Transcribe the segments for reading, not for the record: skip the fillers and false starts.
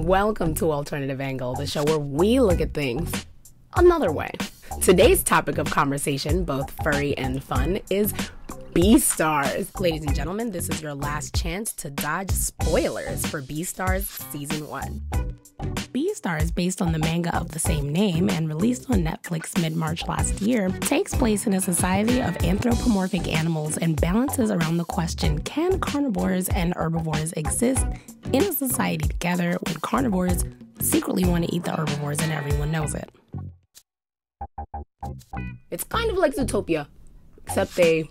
Welcome to Alternative Angle, the show where we look at things another way. Today's topic of conversation, both furry and fun, is Beastars. Ladies and gentlemen, this is your last chance to dodge spoilers for Beastars Season 1. Beastars, based on the manga of the same name and released on Netflix mid-March last year, takes place in a society of anthropomorphic animals and balances around the question, can carnivores and herbivores exist in a society together when carnivores secretly want to eat the herbivores and everyone knows it? It's kind of like Zootopia, except they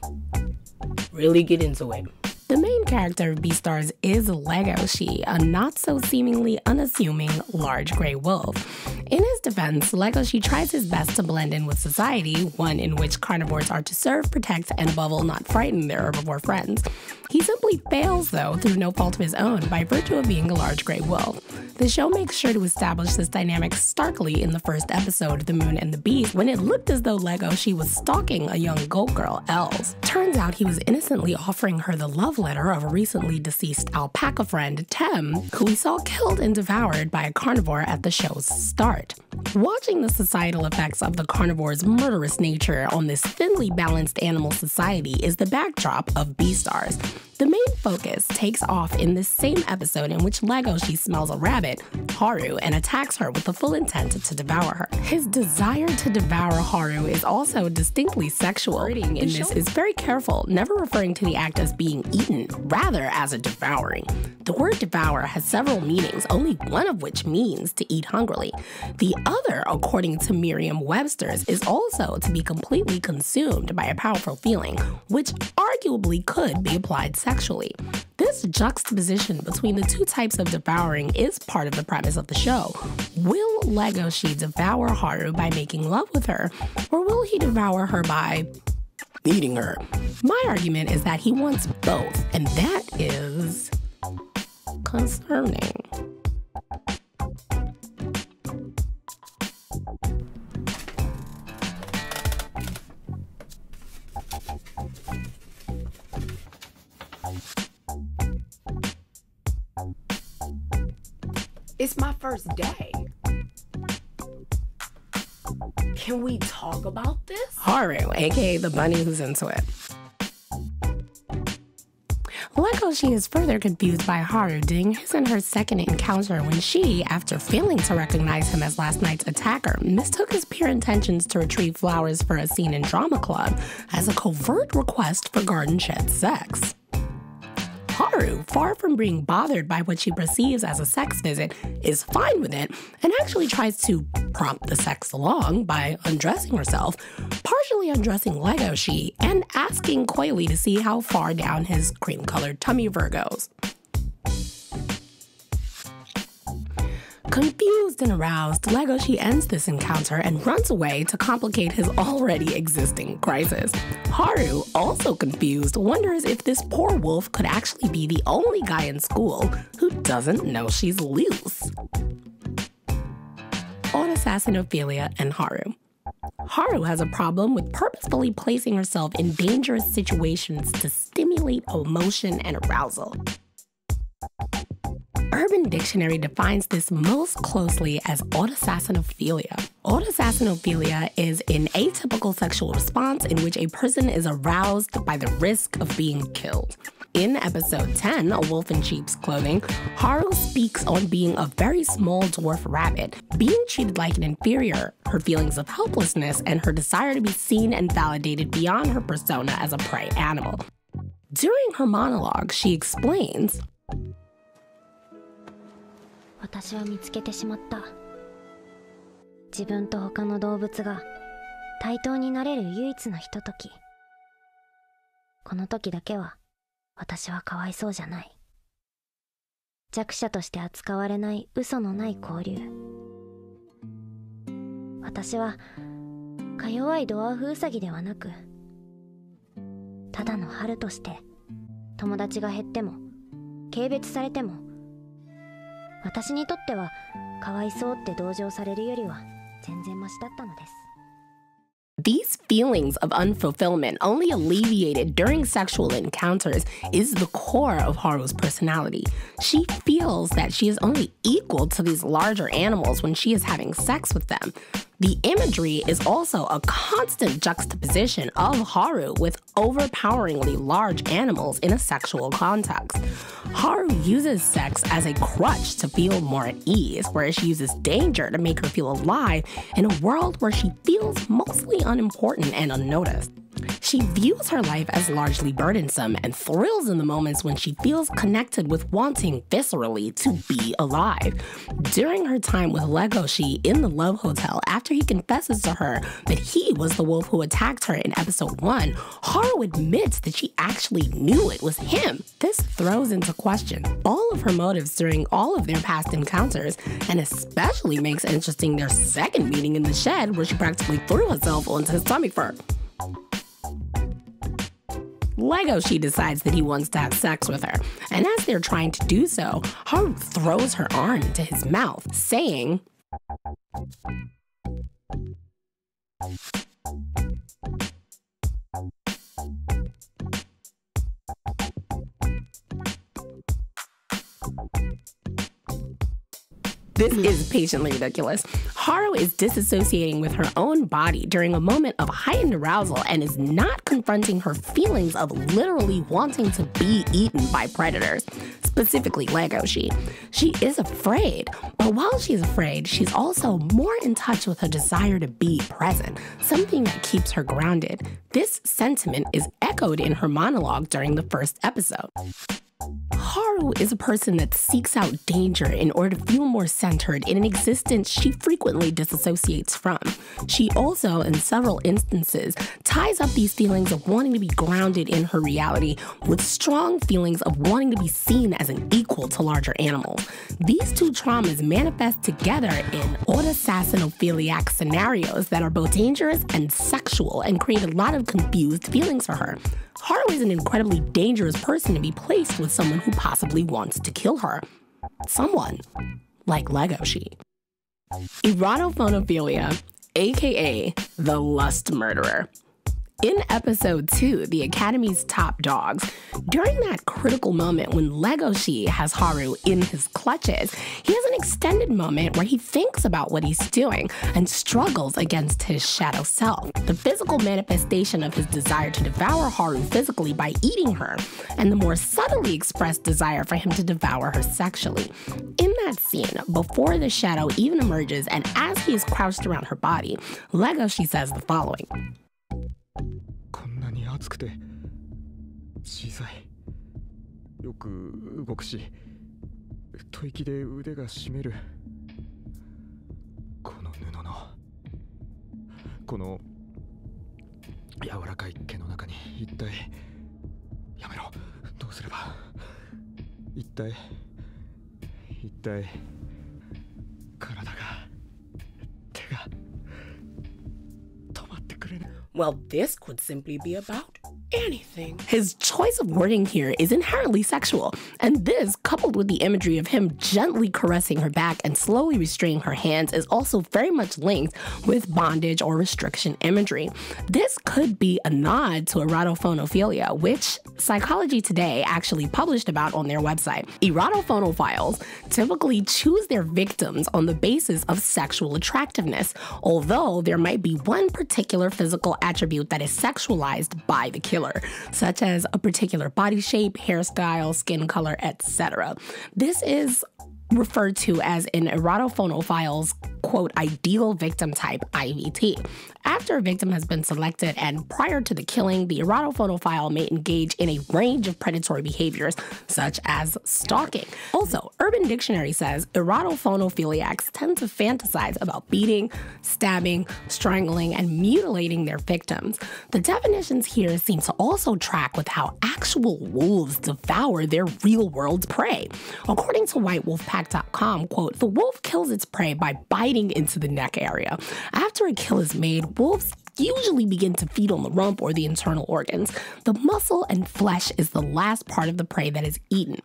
really get into it. The main character of Beastars is Legosi, a not-so-seemingly unassuming large gray wolf. In his defense, Legosi tries his best to blend in with society, one in which carnivores are to serve, protect, and above all not frighten their herbivore friends. He simply fails, though, through no fault of his own, by virtue of being a large gray wolf. The show makes sure to establish this dynamic starkly in the first episode, The Moon and the Beast, when it looked as though Legosi was stalking a young goat girl, Els. Turns out he was innocently offering her the love letter of a recently deceased alpaca friend, Tem, who we saw killed and devoured by a carnivore at the show's start. Watching the societal effects of the carnivore's murderous nature on this thinly balanced animal society is the backdrop of Beastars. The main focus takes off in this same episode in which Legosi smells a rabbit, Haru, and attacks her with the full intent to devour her. His desire to devour Haru is also distinctly sexual. Wording in this is very careful, never referring to the act as being eaten, rather as a devouring. The word devour has several meanings, only one of which means to eat hungrily. The other, according to Merriam-Webster's, is also to be completely consumed by a powerful feeling, which arguably could be applied sexually. This juxtaposition between the two types of devouring is part of the premise of the show. Will Legosi devour Haru by making love with her, or will he devour her by eating her? My argument is that he wants both, and that is concerning. It's my first day. Can we talk about this? Haru, aka the bunny who's into it. Legosi is further confused by Haru during his and her second encounter when she, after failing to recognize him as last night's attacker, mistook his pure intentions to retrieve flowers for a scene in drama club as a covert request for garden shed sex. Haru, far from being bothered by what she perceives as a sex visit, is fine with it and actually tries to prompt the sex along by undressing herself, partially undressing Legosi, and asking coyly to see how far down his cream-colored tummy fur goes. Confused and aroused, Legosi ends this encounter and runs away to complicate his already existing crisis. Haru, also confused, wonders if this poor wolf could actually be the only guy in school who doesn't know she's loose. On Assassinophilia and Haru. Haru has a problem with purposefully placing herself in dangerous situations to stimulate emotion and arousal. Urban Dictionary defines this most closely as autosassinophilia. Autosassinophilia is an atypical sexual response in which a person is aroused by the risk of being killed. In episode 10, A Wolf in Sheep's Clothing, Haru speaks on being a very small dwarf rabbit, being treated like an inferior, her feelings of helplessness, and her desire to be seen and validated beyond her persona as a prey animal. During her monologue, she explains, 私は見つけてしまった。自分と他の動物が対等になれる唯一のひととき。この時だけは私はかわいそうじゃない。弱者として扱われない嘘のない交流。私はか弱いドワーフウサギではなく、ただの春として友達が減っても軽蔑されても、私にとってはかわいそうって同情されるよりは全然マシだったのです。These feelings of unfulfillment, only alleviated during sexual encounters, is the core of Haru's personality. She feels that she is only equal to these larger animals when she is having sex with them. The imagery is also a constant juxtaposition of Haru with overpoweringly large animals in a sexual context. Haru uses sex as a crutch to feel more at ease, whereas she uses danger to make her feel alive in a world where she feels mostly unimportant and unnoticed. She views her life as largely burdensome and thrills in the moments when she feels connected with wanting viscerally to be alive. During her time with Legosi in the Love Hotel, after he confesses to her that he was the wolf who attacked her in episode 1, Haru admits that she actually knew it was him. This throws into question all of her motives during all of their past encounters, and especially makes interesting their second meeting in the shed where she practically threw herself onto his stomach fur. Legosi decides that he wants to have sex with her, and as they're trying to do so, Haru throws her arm into his mouth, saying, "This is patiently ridiculous." Haru is disassociating with her own body during a moment of heightened arousal and is not confronting her feelings of literally wanting to be eaten by predators, specifically Legosi. She is afraid, but while she's afraid, she's also more in touch with her desire to be present, something that keeps her grounded. This sentiment is echoed in her monologue during the first episode. Haru is a person that seeks out danger in order to feel more centered in an existence she frequently disassociates from. She also, in several instances, ties up these feelings of wanting to be grounded in her reality with strong feelings of wanting to be seen as an equal to larger animals. These two traumas manifest together in autosassinophiliac scenarios that are both dangerous and sexual and create a lot of confused feelings for her. Haru is an incredibly dangerous person to be placed with someone who possibly wants to kill her. Someone like Legosi. Erotophonophilia, aka the lust murderer. In episode 2, The Academy's Top Dogs, during that critical moment when Legosi has Haru in his clutches, he has an extended moment where he thinks about what he's doing and struggles against his shadow self, the physical manifestation of his desire to devour Haru physically by eating her, and the more subtly expressed desire for him to devour her sexually. In that scene, before the shadow even emerges and as he is crouched around her body, Legosi says the following. こんなに熱くて小さいよく動くし吐息で腕が締めるこの布のこの柔らかい毛の中に一体やめろどうすれば一体体が手が止まってくれない Well, this could simply be about anything. His choice of wording here is inherently sexual, and this, coupled with the imagery of him gently caressing her back and slowly restraining her hands, is also very much linked with bondage or restriction imagery. This could be a nod to erotophonophilia, which Psychology Today actually published about on their website. Erotophonophiles typically choose their victims on the basis of sexual attractiveness, although there might be one particular physical attribute that is sexualized by the killer, such as a particular body shape, hairstyle, skin color, etc. This is referred to as an erotophonophile's, quote, ideal victim type, IVT. After a victim has been selected and prior to the killing, the erotophonophile may engage in a range of predatory behaviors, such as stalking. Also, Urban Dictionary says erotophonophiliacs tend to fantasize about beating, stabbing, strangling, and mutilating their victims. The definitions here seem to also track with how actual wolves devour their real-world prey. According to WhiteWolfPack.com, quote, the wolf kills its prey by biting into the neck area. After a kill is made, wolves usually begin to feed on the rump or the internal organs. The muscle and flesh is the last part of the prey that is eaten.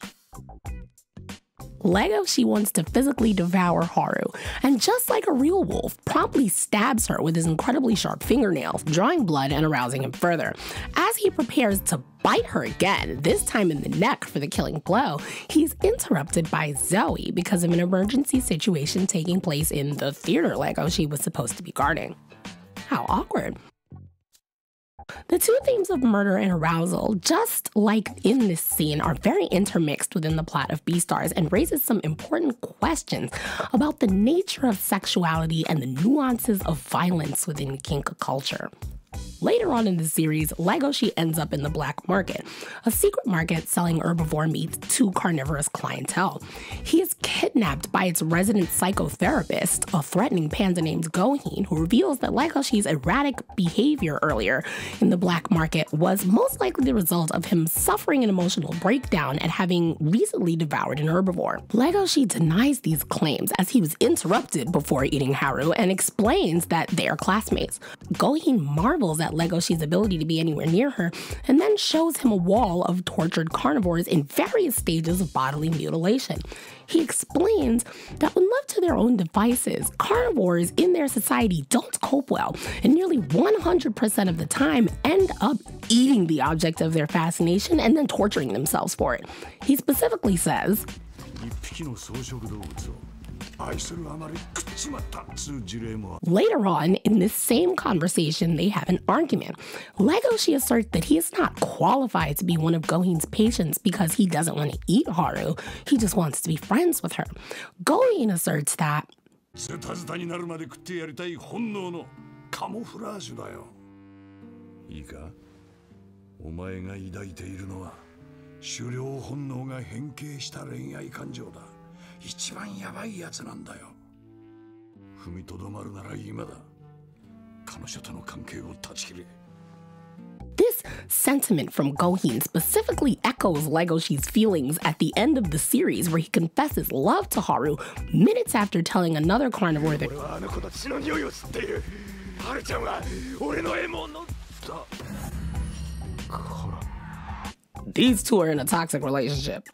Legoshi wants to physically devour Haru, and just like a real wolf, promptly stabs her with his incredibly sharp fingernails, drawing blood and arousing him further. As he prepares to bite her again, this time in the neck for the killing blow, he's interrupted by Zoe because of an emergency situation taking place in the theater Legoshi was supposed to be guarding. How awkward. The two themes of murder and arousal, just like in this scene, are very intermixed within the plot of Beastars and raises some important questions about the nature of sexuality and the nuances of violence within kink culture. Later on in the series, Legoshi ends up in the black market, a secret market selling herbivore meat to carnivorous clientele. He is kidnapped by its resident psychotherapist, a threatening panda named Gohin, who reveals that Legoshi's erratic behavior earlier in the black market was most likely the result of him suffering an emotional breakdown and having recently devoured an herbivore. Legoshi denies these claims as he was interrupted before eating Haru and explains that they are classmates. Gohin marvels at Legoshi's ability to be anywhere near her, and then shows him a wall of tortured carnivores in various stages of bodily mutilation. He explains that when left to their own devices, carnivores in their society don't cope well, and nearly 100% of the time end up eating the object of their fascination and then torturing themselves for it. He specifically says, later on, in this same conversation, they have an argument. Legoshi asserts that he is not qualified to be one of Gohin's patients because he doesn't want to eat Haru, he just wants to be friends with her. Gohin asserts that this sentiment from Gohin specifically echoes Legoshi's feelings at the end of the series, where he confesses love to Haru minutes after telling another carnivore that these two are in a toxic relationship.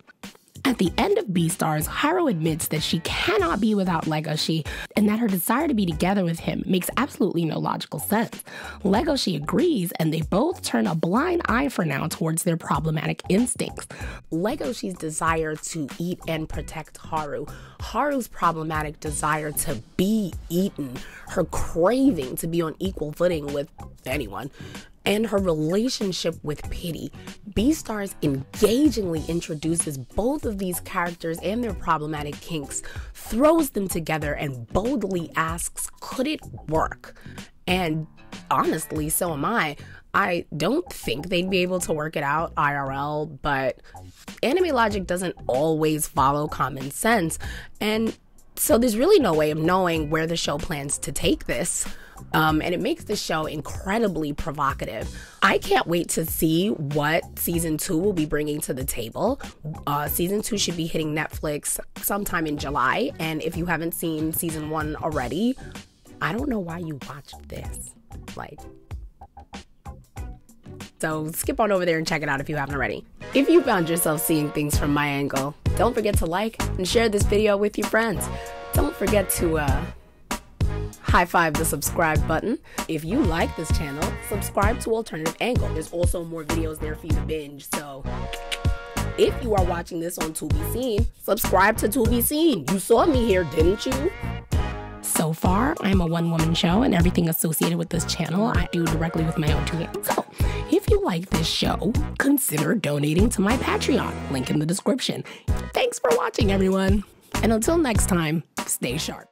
At the end of Beastars, Haru admits that she cannot be without Legoshi and that her desire to be together with him makes absolutely no logical sense. Legoshi agrees, and they both turn a blind eye for now towards their problematic instincts. Legoshi's desire to eat and protect Haru, Haru's problematic desire to be eaten, her craving to be on equal footing with anyone, and her relationship with pity. Beastars engagingly introduces both of these characters and their problematic kinks, throws them together, and boldly asks, could it work? And honestly, so am I. I don't think they'd be able to work it out IRL, but anime logic doesn't always follow common sense, and so there's really no way of knowing where the show plans to take this. And it makes the show incredibly provocative. I can't wait to see what season 2 will be bringing to the table. Season 2 should be hitting Netflix sometime in July. And if you haven't seen season 1 already, I don't know why you watched this. So skip on over there and check it out if you haven't already. If you found yourself seeing things from my angle, don't forget to like and share this video with your friends. Don't forget to high-five the subscribe button. If you like this channel, subscribe to Alternative Angle. There's also more videos there for you to binge, so if you are watching this on To Be Seen, subscribe to Be Seen. You saw me here, didn't you? So far, I'm a one-woman show, and everything associated with this channel I do directly with my own two hands. So if you like this show, consider donating to my Patreon, link in the description. Thanks for watching, everyone. And until next time, stay sharp.